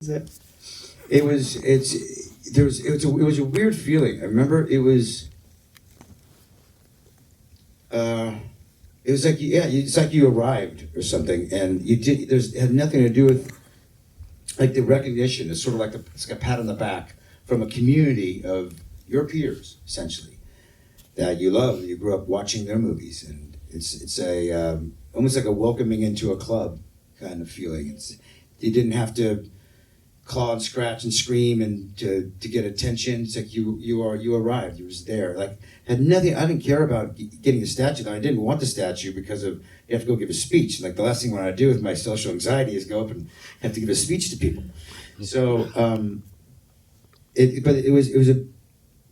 Is it? It was it's there was it was a weird feeling. I remember uh it was like it's like you arrived or something, and it had nothing to do with like the recognition. It's sort of like it's like a pat on the back from a community of your peers, essentially, that you love. You grew up watching their movies, and it's a almost like a welcoming into a club kind of feeling. You didn't have to claw and scratch and scream and to get attention. It's like you arrived. You was there. Like had nothing. I didn't care about getting a statue. I didn't want the statue because of you have to go give a speech. Like the last thing I want to do with my social anxiety is go up and have to give a speech to people. So it was a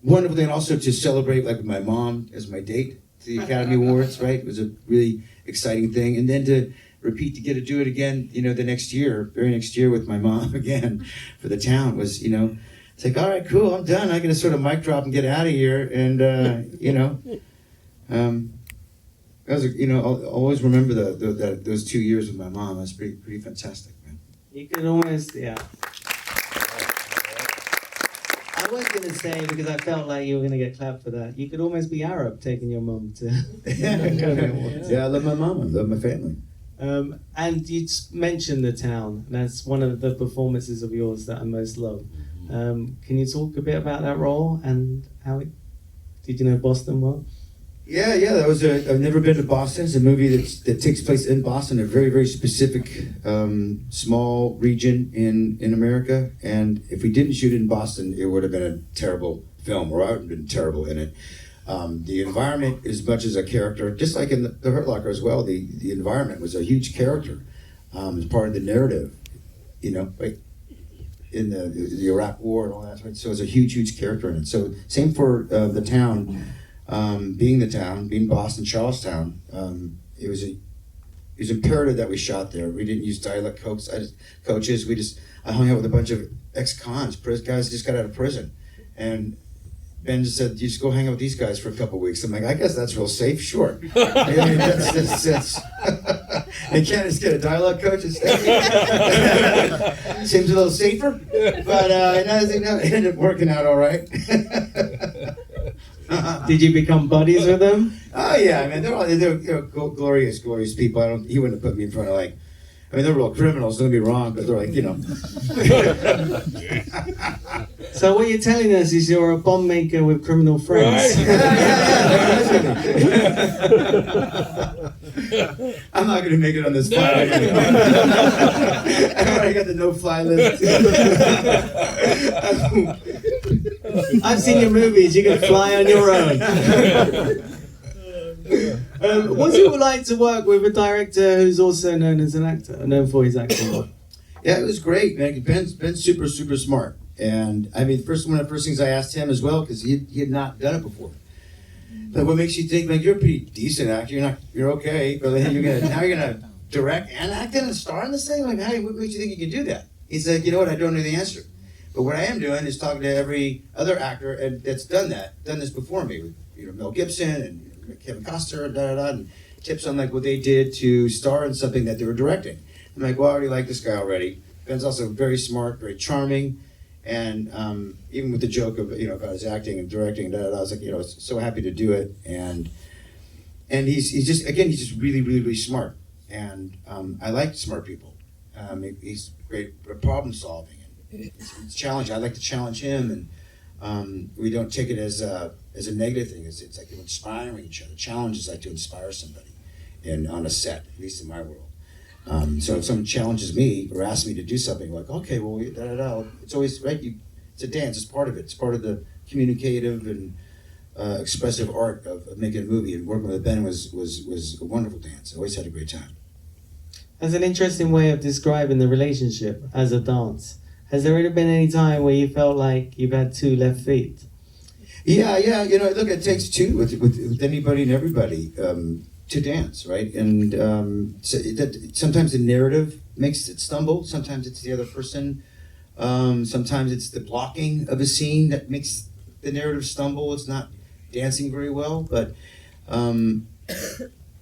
wonderful thing also to celebrate like with my mom as my date to the Academy Awards. Right, it was a really exciting thing, and then to repeat to get to do it again, the next year, very next year with my mom again for the town was, it's like, all right, cool, I'm done. I can just sort of mic drop and get out of here. And, that was, I'll always remember those 2 years with my mom. That's pretty fantastic, man. You could almost, yeah. I was going to say, because I felt like you were going to get clapped for that, you could almost be Arab taking your mum to Academy Awards. Yeah, I love my mom. I love my family. And you mentioned the town, and that's one of the performances of yours that I most love. Can you talk a bit about that role and did you know Boston well? Yeah, I've never been to Boston. It's a movie that takes place in Boston, a very, very specific small region in America. And if we didn't shoot it in Boston, it would have been a terrible film, or I would have been terrible in it. The environment, as much as a character, just like in the Hurt Locker as well, the environment was a huge character as part of the narrative, right? In the Iraq War and all that, right? So it's a huge, huge character in it. So same for the town, being Boston, Charlestown. It was imperative that we shot there. We didn't use dialect coaches. I hung out with a bunch of ex-cons, guys who just got out of prison, and Ben just said, "You just go hang out with these guys for a couple of weeks." I'm like, "I guess that's real safe, sure." I mean, that's and can't just get a dialogue coach instead. Seems a little safer, but it ended up working out all right. Did you become buddies with them? Oh yeah, I mean they're glorious people. He wouldn't have put me in front of they're real criminals. Don't get me wrong, but they're like So what you're telling us is you're a bomb maker with criminal friends. Right. I'm not going to make it on this flight. I already got the no-fly list. I've seen your movies. You can fly on your own. What's it like to work with a director who's also known as an actor, known for his acting? Yeah, it was great, man. Ben's super, super smart. And I mean, one of the first things I asked him as well, because he had not done it before. Like, what makes you think, like, you're a pretty decent actor, you're okay, but then now you're gonna direct and act and star in this thing? Like, what makes you think you can do that? He's like, you know what, I don't know the answer. But what I am doing is talking to every other actor that's done this before me, with Mel Gibson and Kevin Costner and and tips on like what they did to star in something that they were directing. I'm like, well, I already like this guy already. Ben's also very smart, very charming. And even with the joke of about his acting and directing, I was like, so happy to do it. And he's just really, really, really smart. And I like smart people. He's great at problem solving. And it's challenging. I like to challenge him, and we don't take it as a negative thing. It's like we're inspiring each other. Challenges like to inspire somebody, on a set, at least in my world. So if someone challenges me or asks me to do something, like, okay, well, it's always, right, it's a dance, it's part of it. It's part of the communicative and expressive art of making a movie, and working with Ben was a wonderful dance. I always had a great time. That's an interesting way of describing the relationship as a dance. Has there ever been any time where you felt like you've had two left feet? Yeah, look, it takes two with anybody and everybody. To dance, right? And sometimes the narrative makes it stumble. Sometimes it's the other person. Sometimes it's the blocking of a scene that makes the narrative stumble. It's not dancing very well, but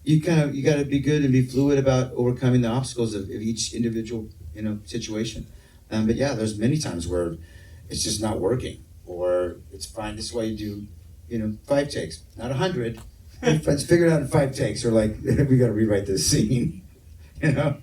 you got to be good and be fluid about overcoming the obstacles of each individual situation. But yeah, there's many times where it's just not working, or it's fine. This way you do, 5 takes, not 100. Let's figure it out in 5 takes, or like we got to rewrite this scene, you know.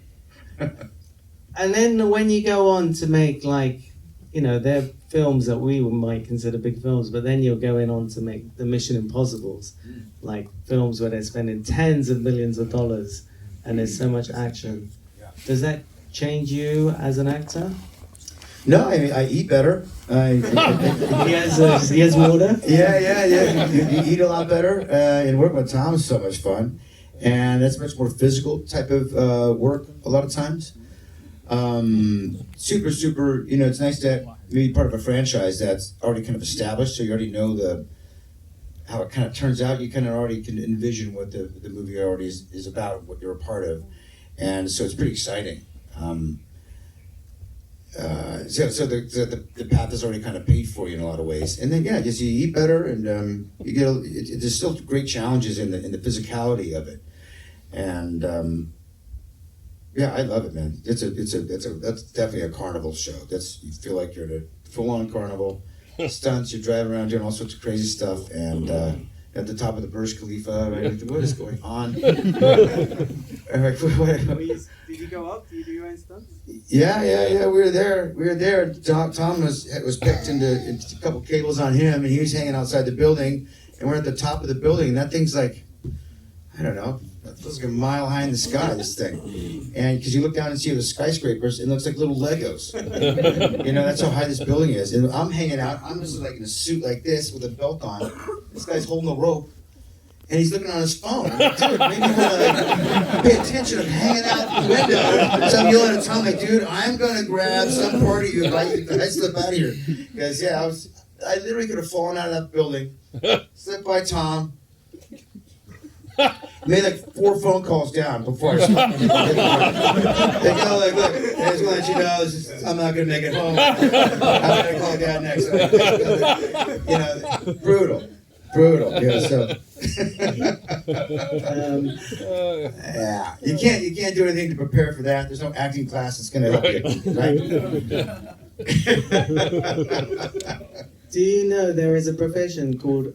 And then when you go on to make they're films that we might consider big films, but then you're going on to make the Mission Impossibles, like films where they're spending tens of millions of dollars and there's so much action. Does that change you as an actor? No, I mean, I eat better. He has water? Yeah. You eat a lot better, and working with Tom is so much fun. And that's much more physical type of work a lot of times. Super, it's nice to be part of a franchise that's already kind of established, so you already know how it kind of turns out. You kind of already can envision what the movie already is about, what you're a part of. And so it's pretty exciting. So the path is already kind of paid for you in a lot of ways, and then just you eat better, and you get there's still great challenges in the physicality of it, and I love it, man. That's definitely a carnival show. You feel like you're at a full-on carnival, stunts. You're driving around doing all sorts of crazy stuff, and at the top of the Burj Khalifa, right? Like, what is going on? Did you go up? Did you do your own stunts? Yeah. We were there. Tom was picked into a couple cables on him, and he was hanging outside the building, and we're at the top of the building, and that thing's like, I don't know, it feels like a mile high in the sky, this thing. And because you look down and see the skyscrapers, and it looks like little Legos. That's how high this building is. And I'm hanging out, I'm just like in a suit like this with a belt on. This guy's holding a rope, and he's looking on his phone. I'm like, dude, maybe you want to pay attention. I'm hanging out the window. So I'm yelling at Tom, like, dude, I'm going to grab some part of you if I slip out of here. Because, I literally could have fallen out of that building, slipped by Tom, made like 4 phone calls down before I stopped. They go like, look, I just want to let you know, I'm not going to make it home. I'm going to call Dad next week. Brutal. So. You can't do anything to prepare for that. There's no acting class that's going to help you, right? Do you know there is a profession called